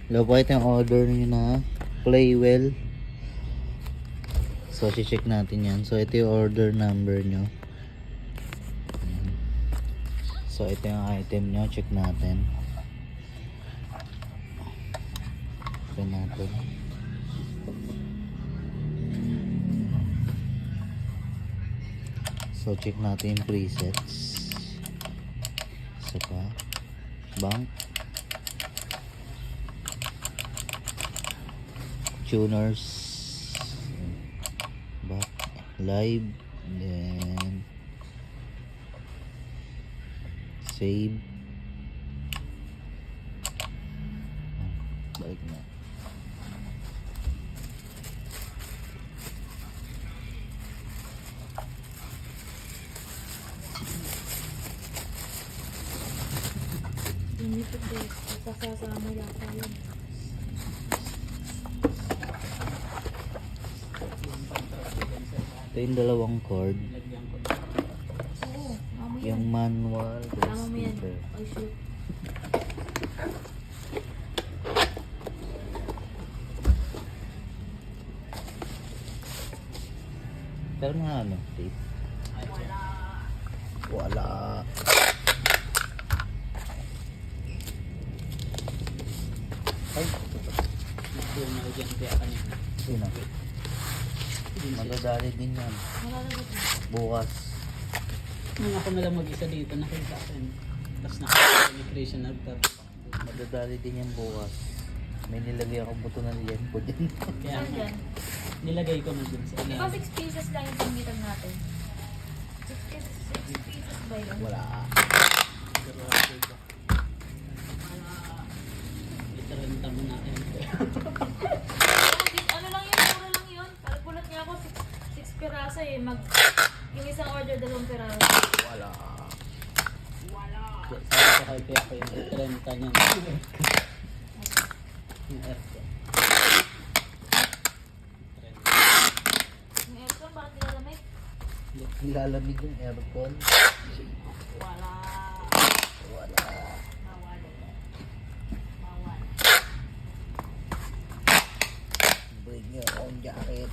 Hello po, ito yung order nyo na Playwell. So, check natin yan. So, ito yung order number nyo. So, ito yung item nyo. Check natin. Open natin. So, check natin yung presets. Isa pa. Bank. Tuners. Back. Live. Then save. Balik na. Hindi po guys, sasama yata yun. Ito yung dalawang cord. Oo, mamo yan. Yung manual. Tama mo yan. Oh shoot. Pero nga ano, tape. Wala. Ay, sino? Magdadali din yan. Malalagot na. Bukas. Nung ako na lang mag-isa dito, nakita ko yun. Tapos nakaka-immigration na Magdadali din yan bukas. May nilagay akong buto ng liyan po dyan. Kaya Ano dyan? nilagay ko na dun sa Di ba 6 pieces lang yung pangmitag natin? 6 pieces ba yun? Wala. Itaranta mo natin. Ano lang yun? Mura lang yun. Pagpulat niya ako 6 piraso eh. Yung isang order 2 piraso. Wala. Sabi ko kay Kuya ko yung itaranta niya. Yung aircon. Yung aircon, bakit nilalamig? Nilalamig yung aircon. Wala. Wala. Bawal. Bawal. Bring your own jacket.